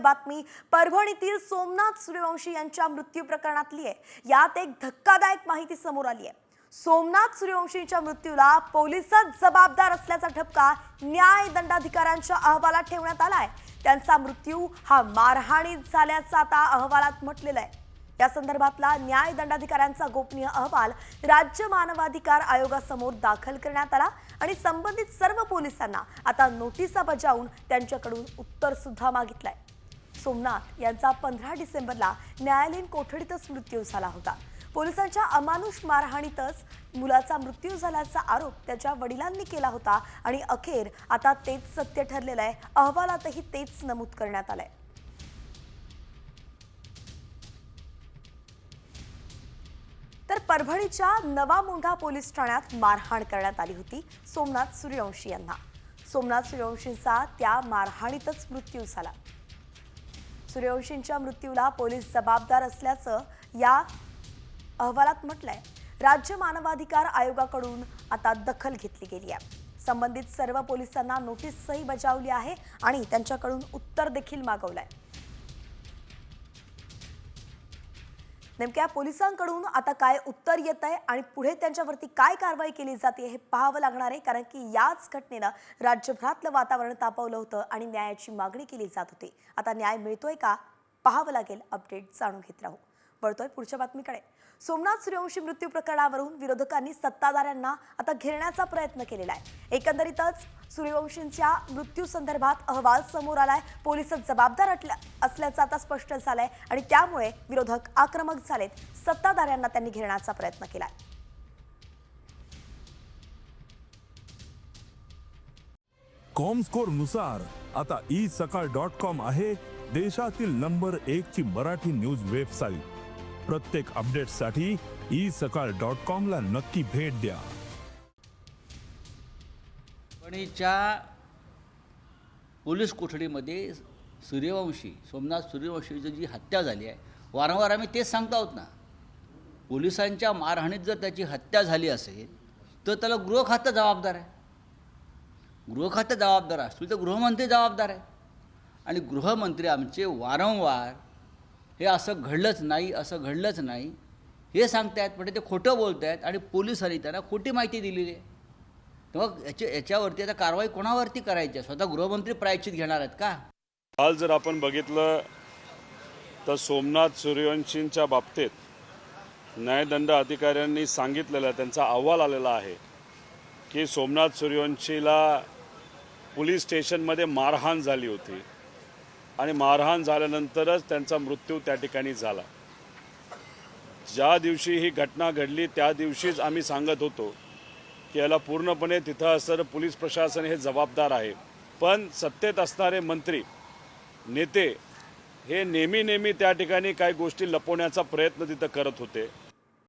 बातमी परभणीतील सोमनाथ सूर्यवंशी यांच्या मृत्यू प्रकरणातली आहे। यात एक धक्कादायक माहिती समोर आली आहे। सोमनाथ सूर्यवंशींच्या मृत्यूला पोलिसच जबाबदार असल्याचा ठपका न्याय दंडाधिकाऱ्यांच्या अहवालात ठेवण्यात आलाय। त्यांचा मृत्यू हा मारहाणीत झाल्याचा आता अहवालात म्हटलेला आहे। या संदर्भातला न्याय दंडाधिकाऱ्यांचा गोपनीय अहवाल राज्य मानवाधिकार आयोगासमोर दाखल करण्यात आला आणि संबंधित सर्व पोलिसांना आता नोटिसा बजावून त्यांच्याकडून उत्तर सुद्धा मागितलंय। सोमनाथ यांचा 15 डिसेंबरला न्यायालयीन कोठडीतच मृत्यू झाला होता। पोलिसांच्या अमानुष मारहाणीतच मुलाचा मृत्यू झाल्याचा आरोप त्याच्या वडिलांनी केला होता आणि अखेर आता तेच सत्य ठरलेलं आहे। अहवालातही तेच नमूद करण्यात आलंय। तर परभणीच्या नवा मोंढा पोलीस ठाण्यात मारहाण करण्यात आली होती सोमनाथ सूर्यवंशी यांना। सोमनाथ सूर्यवंशींचा त्या मारहाणीतच मृत्यू झाला। सूर्यवंशींच्या मृत्यूला पोलीस जबाबदार असल्याचं या अहवालात म्हटलंय। राज्य मानवाधिकार आयोगाकडून आता दखल घेतली गेली आहे। संबंधित सर्व पोलिसांना नोटीसही बजावली आहे आणि त्यांच्याकडून उत्तर देखील मागवलंय। नेमक्या पोलिसांकडून आता काय उत्तर येत आहे आणि पुढे त्यांच्यावरती काय कारवाई केली जाते हे पाहावं लागणार आहे, कारण की याच घटनेनं राज्यभरातलं वातावरण तापवलं होतं आणि न्यायाची मागणी केली जात होती। आता न्याय मिळतोय का पाहावं लागेल। अपडेट जाणून घेत राहू। वळतोय पुढच्या बातमीकडे। सोमनाथ सूर्यवंशी मृत्यू प्रकरणावरून विरोधकांनी सत्ताधाऱ्यांना आता घेरण्याचा प्रयत्न केलेला आहे। एकंदरीतच सूर्यवंशींच्या मृत्यू संदर्भात अहवाल समोर आलाय। पोलीसच जबाबदार असल्याचं आता स्पष्ट झालंय आणि त्यामुळे विरोधक आक्रमक झालेत। सत्ताधाऱ्यांना त्यांनी घेरण्याचा प्रयत्न केलाय। कॉमस्कोर नुसार आता isakal.com आहे देशातील नंबर 1 ची मराठी न्यूज वेबसाईट। प्रत्येक अपडेटसाठी isakal.com ला नक्की भेट द्या। परभणीच्या पोलीस कोठडीमध्ये सोमनाथ सूर्यवंशीची जी हत्या झाली आहे, वारंवार आम्ही तेच सांगतो आहोत ना। पोलिसांच्या मारहाणीत जर त्याची हत्या झाली असेल तर त्याला गृह खातं जबाबदार आहे। गृह खातं जबाबदार असतील तर गृहमंत्री जबाबदार आहे। आणि गृहमंत्री आमचे वारंवार हे असं घडलंच नाही हे सांगतायत, पण ते खोटं बोलत आहेत आणि पोलिसांनी त्यांना खोटी माहिती दिलेली आहे। मग याच्यावरती आता कारवाई कोणावरती करायची आहे? स्वतः गृहमंत्री प्रायश्चित घेणार आहेत का? काल जर आपण बघितलं तर सोमनाथ सूर्यवंशींच्या बाबतीत न्यायदंड अधिकाऱ्यांनी सांगितलेलं, त्यांचा अहवाल आलेला आहे की सोमनाथ सूर्यवंशीला पोलीस स्टेशनमध्ये मारहाण झाली होती आणि मारहाण झाल्यानंतरच त्यांचा मृत्यू त्या ठिकाणी झाला। ज्या दिवशी ही घटना घडली त्या दिवशीच आम्ही सांगत होतो की याला पूर्णपणे तिथं असणारं पोलीस प्रशासन हे जबाबदार आहे। पण सत्तेत असणारे मंत्री नेते हे नेहमी त्या ठिकाणी काही गोष्टी लपवण्याचा प्रयत्न तिथं करत होते।